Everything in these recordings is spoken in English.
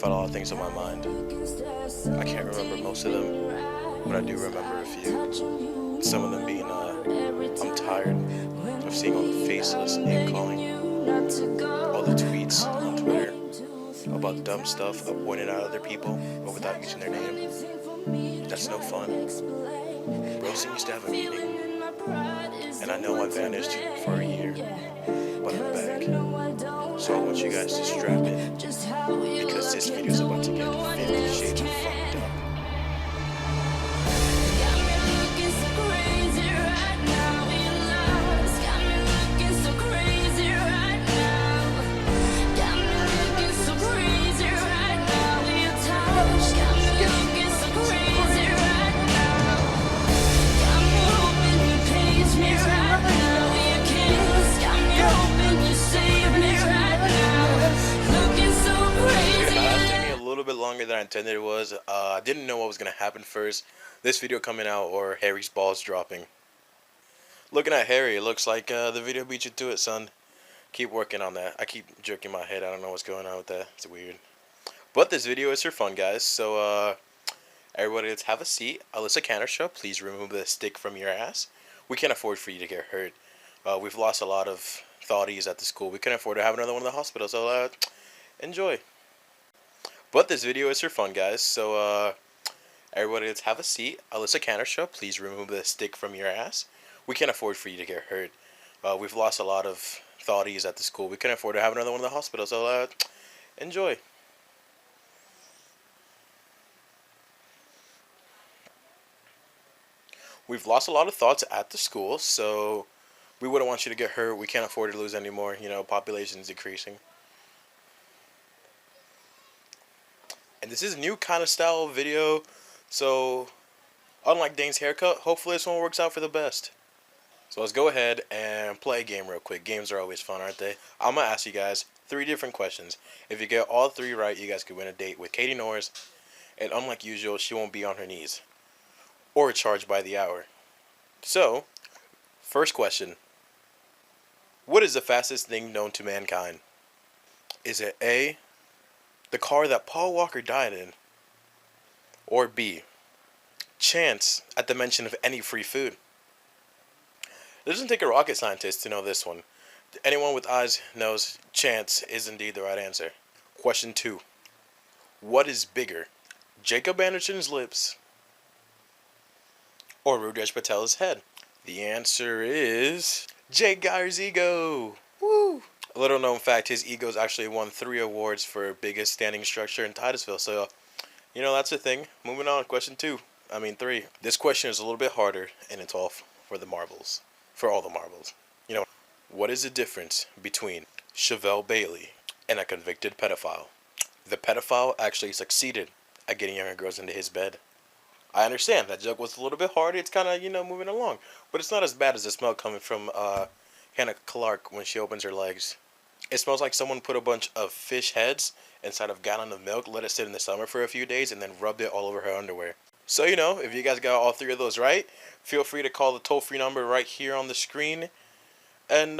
I've had a lot of things on my mind. I can't remember most of them, but I do remember a few. Some of them being, I'm tired of seeing all the faceless name calling, all the tweets on Twitter about dumb stuff of pointing out other people, but without using their name. That's no fun. Roasting used to have a meaning, and I know I vanished for a year, but I'm back. So I want you guys to strap in, because this video is about to get 50 shades of fucked up. Bit longer than I intended it was. I didn't know what was gonna happen first. This video coming out or Harry's balls dropping. Looking at Harry, it looks like the video beat you to it, son. Keep working on that. I keep jerking my head. I don't know what's going on with that. It's weird. But this video is for fun, guys. So everybody, let's have a seat. Alyssa Cannershaw, please remove the stick from your ass. We can't afford for you to get hurt. We've lost a lot of thoughties at the school. We can't afford to have another one in the hospital. So enjoy. But this video is for fun, guys. So everybody, let's have a seat. Alyssa Cannershaw, please remove the stick from your ass. We can't afford for you to get hurt. We've lost a lot of thoughties at the school. We can't afford to have another one in the hospital. So enjoy. We've lost a lot of thoughts at the school, so we wouldn't want you to get hurt. We can't afford to lose any more. You know, population is decreasing. And this is a new kind of style video, so unlike Dane's haircut, hopefully this one works out for the best. So let's go ahead and play a game real quick. Games are always fun, aren't they? I'm going to ask you guys 3 different questions. If you get all 3 right, you guys could win a date with Katie Norris. And unlike usual, she won't be on her knees or charged by the hour. So, first question. What is the fastest thing known to mankind? Is it A, the car that Paul Walker died in? Or B, chance at the mention of any free food? It doesn't take a rocket scientist to know this one. Anyone with eyes knows chance is indeed the right answer. Question 2. What is bigger, Jacob Anderson's lips or Rudesh Patel's head? The answer is Jake Geyer's ego. Woo! A little known fact, his ego's actually won 3 awards for biggest standing structure in Tity-vill. So, you know, that's the thing. Moving on, question 3. This question is a little bit harder, and it's all for the marbles. For all the marbles. You know, what is the difference between Chevelle Bailey and a convicted pedophile? The pedophile actually succeeded at getting younger girls into his bed. I understand, that joke was a little bit hard. It's kind of, you know, moving along. But it's not as bad as the smell coming from Hannah Clark when she opens her legs. It smells like someone put a bunch of fish heads inside of a gallon of milk, let it sit in the summer for a few days, and then rubbed it all over her underwear. So, you know, if you guys got all 3 of those right, feel free to call the toll-free number right here on the screen. And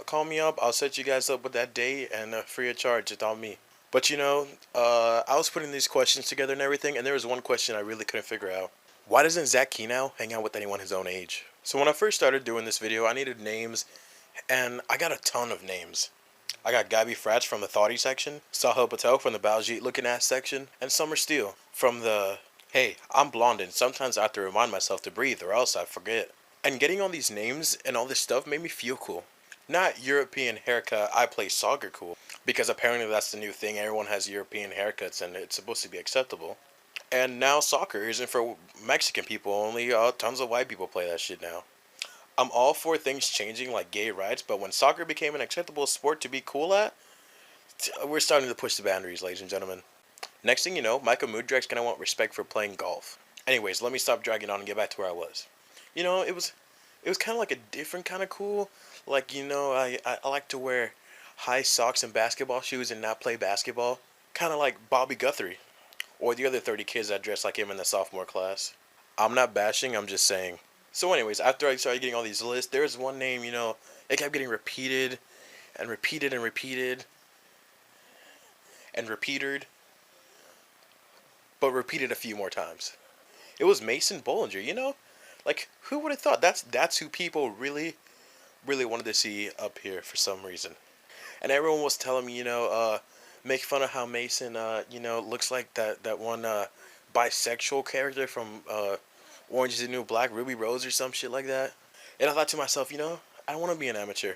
call me up. I'll set you guys up with that date, and free of charge. It's on me. But, you know, I was putting these questions together and everything, and there was one question I really couldn't figure out. Why doesn't Zach Kenow hang out with anyone his own age? So when I first started doing this video, I needed names, and I got a ton of names. I got Gabby Frats from the Thoughty section, Sahil Patel from the Baljeet looking ass section, and Summer Steele from the hey, I'm blonde and sometimes I have to remind myself to breathe or else I forget. And getting all these names and all this stuff made me feel cool. Not European haircut, I play soccer cool, because apparently that's the new thing. Everyone has European haircuts and it's supposed to be acceptable. And now soccer isn't for Mexican people, only tons of white people play that shit now. I'm all for things changing like gay rights, but when soccer became an acceptable sport to be cool at, we're starting to push the boundaries, ladies and gentlemen. Next thing you know, Michael Mudrek's gonna want respect for playing golf. Anyways, let me stop dragging on and get back to where I was. You know, it was kind of like a different kind of cool. Like, you know, I like to wear high socks and basketball shoes and not play basketball. Kind of like Bobby Guthrie. Or the other 30 kids that dress like him in the sophomore class. I'm not bashing, I'm just saying. So anyways, after I started getting all these lists, there was one name, you know, it kept getting repeated and repeated and repeated and repeated. but repeated a few more times. It was Mason Bollinger, you know? Like, who would have thought? That's who people really, really wanted to see up here for some reason. And everyone was telling me, make fun of how Mason, looks like that one bisexual character from Orange is the New Black, Ruby Rose or some shit like that. And I thought to myself, I want to be an amateur.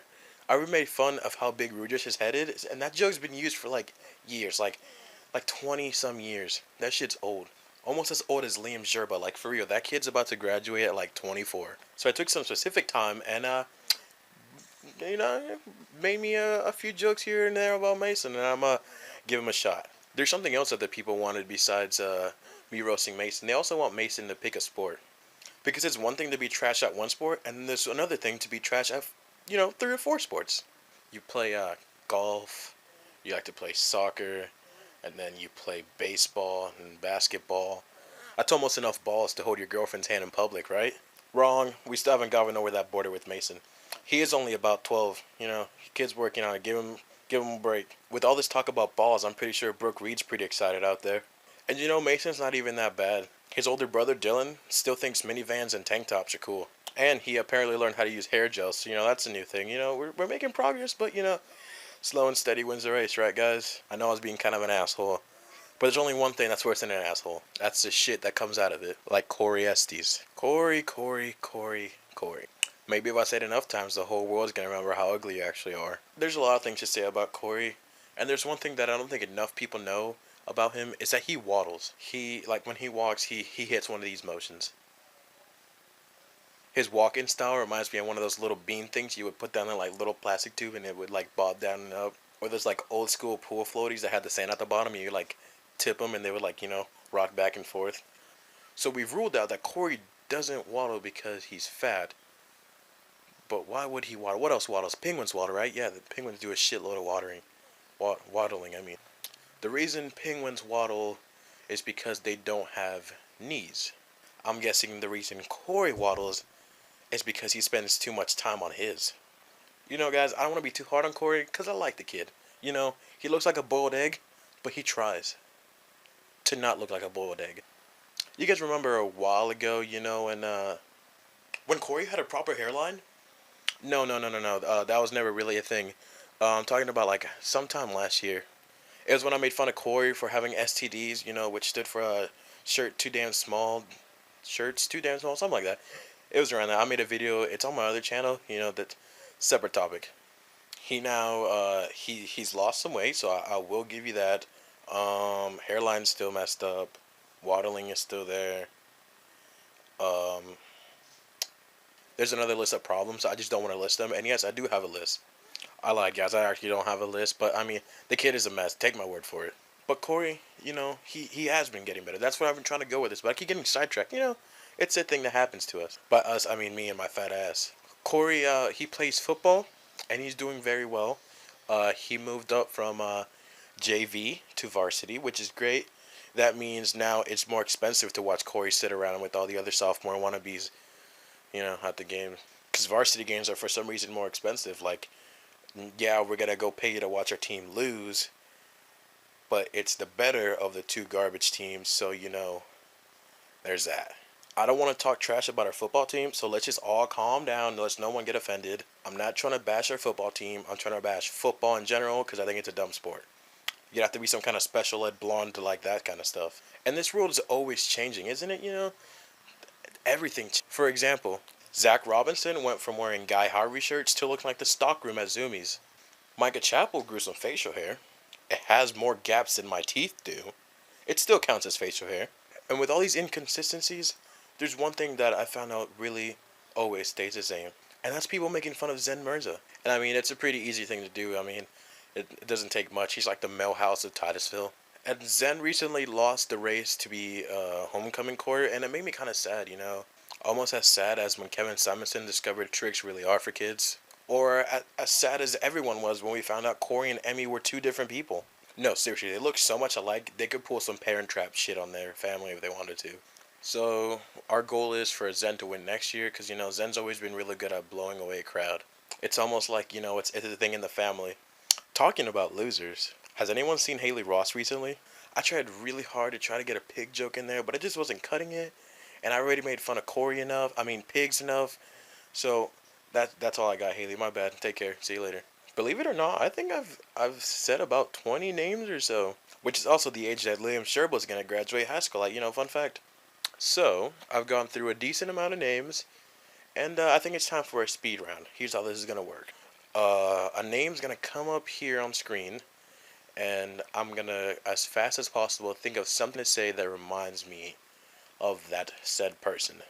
I really made fun of how big Rudish's head is, and that joke's been used for like years, like 20 some years. That shit's old. Almost as old as Liam Zerba. Like, for real, that kid's about to graduate at like 24. So I took some specific time and you know, made me a few jokes here and there about Mason, and I'm give him a shot. There's something else that the people wanted besides me roasting Mason. They also want Mason to pick a sport, because it's one thing to be trash at one sport, and there's another thing to be trash at, 3 or 4 sports. You play golf, you like to play soccer, and then you play baseball and basketball. That's almost enough balls to hold your girlfriend's hand in public, right? Wrong. We still haven't gotten over that border with Mason. He is only about 12. Kid's working on it. Give him a break. With all this talk about balls, I'm pretty sure Brooke Reed's pretty excited out there. And Mason's not even that bad. His older brother Dylan still thinks minivans and tank tops are cool. And he apparently learned how to use hair gel, so that's a new thing. We're making progress, but slow and steady wins the race, right, guys? I know I was being kind of an asshole, but there's only one thing that's worse than an asshole. That's the shit that comes out of it. Like Corey Estes. Corey. Maybe if I say it enough times, the whole world's gonna remember how ugly you actually are. There's a lot of things to say about Corey, and there's one thing that I don't think enough people know about him, is that he waddles. When he walks, he hits one of these motions. His walk-in style reminds me of one of those little bean things you would put down in like little plastic tube, and it would like bob down and up. Or those like old school pool floaties that had the sand at the bottom, and you like tip them and they would like rock back and forth. So we've ruled out that Corey doesn't waddle because he's fat. But why would he waddle? What else waddles? Penguins waddle, right? Yeah, the penguins do a shitload of waddling, I mean. The reason penguins waddle is because they don't have knees. I'm guessing the reason Corey waddles is because he spends too much time on his. Guys, I don't want to be too hard on Corey, because I like the kid. He looks like a boiled egg, but he tries to not look like a boiled egg. You guys remember a while ago, when Corey had a proper hairline? No. That was never really a thing. I'm talking about like sometime last year. It was when I made fun of Corey for having STDs, which stood for shirts too damn small, something like that. It was around that. I made a video. It's on my other channel. That's separate topic. He now he's lost some weight, so I will give you that. Hairline's still messed up. Waddling is still there. There's another list of problems. I just don't want to list them. And yes, I do have a list. I lied, guys. I actually don't have a list. But, I mean, the kid is a mess. Take my word for it. But Corey, he has been getting better. That's what I've been trying to go with this. But I keep getting sidetracked. It's a thing that happens to us. By us, I mean me and my fat ass. Corey, he plays football. And he's doing very well. He moved up from JV to varsity, which is great. That means now it's more expensive to watch Corey sit around with all the other sophomore wannabes, at the game. Because varsity games are for some reason more expensive. Like, yeah, we're going to go pay you to watch our team lose. But it's the better of the 2 garbage teams. So, there's that. I don't want to talk trash about our football team. So let's just all calm down. Let's no one get offended. I'm not trying to bash our football team. I'm trying to bash football in general because I think it's a dumb sport. You'd have to be some kind of special ed blonde to like that kind of stuff. And this world is always changing, isn't it? Everything. For example, Zach Robinson went from wearing Guy Harvey shirts to looking like the stockroom at Zoomies. Micah Chappell grew some facial hair. It has more gaps than my teeth do. It still counts as facial hair. And with all these inconsistencies, there's one thing that I found out really always stays the same. And that's people making fun of Zen Mirza. And I mean, it's a pretty easy thing to do. I mean, it doesn't take much. He's like the Mel House of Tity-vill. And Zen recently lost the race to be homecoming court, and it made me kind of sad, Almost as sad as when Kevin Simonson discovered tricks really are for kids. Or as sad as everyone was when we found out Corey and Emmy were 2 different people. No, seriously, they look so much alike, they could pull some Parent Trap shit on their family if they wanted to. So, our goal is for Zen to win next year, because, Zen's always been really good at blowing away a crowd. It's almost like, it's a thing in the family. Talking about losers, has anyone seen Haley Ross recently? I tried really hard to try to get a pig joke in there, but it just wasn't cutting it. And I already made fun of Corey enough. I mean, pigs enough. So that's all I got, Haley. My bad. Take care. See you later. Believe it or not, I think I've said about 20 names or so, which is also the age that Liam Sherbo's gonna graduate high school. Like, fun fact. So I've gone through a decent amount of names, and I think it's time for a speed round. Here's how this is gonna work. A name's gonna come up here on screen, and I'm gonna, as fast as possible, think of something to say that reminds me of that said person.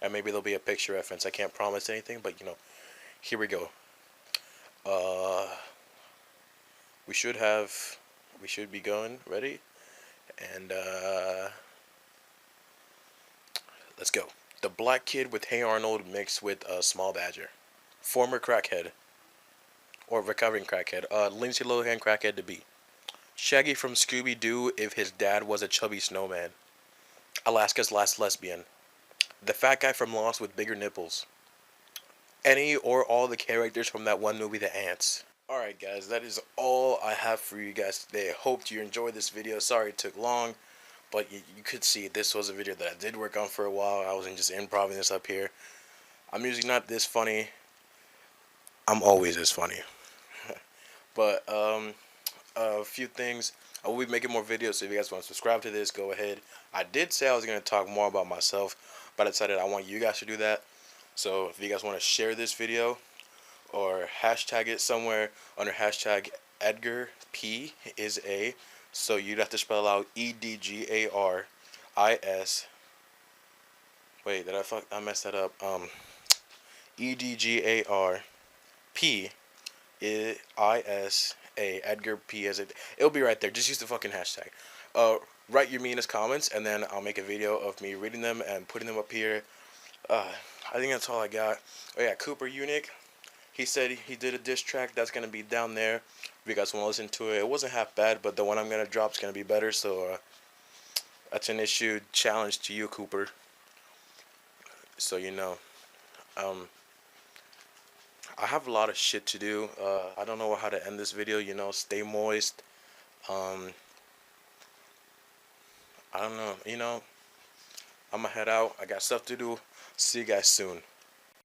And maybe there'll be a picture reference. I can't promise anything, but here we go. Uh, we should have, we should be going. Ready? And let's go. The black kid with Hey Arnold mixed with a small badger. Former crackhead. Or recovering crackhead. Lindsay Lohan crackhead to be. Shaggy from Scooby-Doo if his dad was a chubby snowman. Alaska's last lesbian. The fat guy from Lost with bigger nipples. Any or all the characters from that one movie, The Ants. Alright guys, that is all I have for you guys today. I hope you enjoyed this video. Sorry it took long, but you could see this was a video that I did work on for a while. I wasn't just improvising this up here. I'm usually not this funny. I'm always this funny. But a few things. I will be making more videos, so if you guys want to subscribe to this, go ahead. I did say I was going to talk more about myself, but I decided I want you guys to do that. So if you guys want to share this video or hashtag it somewhere under hashtag Edgar P is a, so you'd have to spell out EDGARIS. Wait, I messed that up. EDGARP ISA. Edgar P as it. It'll be right there. Just use the fucking hashtag. Write your meanest comments, and then I'll make a video of me reading them and putting them up here. I think that's all I got. Oh yeah, Cooper Unique. He said he did a diss track that's gonna be down there. If you guys want to listen to it, it wasn't half bad, but the one I'm gonna drop is gonna be better. So that's an issue challenge to you, Cooper. So I have a lot of shit to do. I don't know how to end this video. Stay moist. I don't know. I'm gonna head out. I got stuff to do. See you guys soon.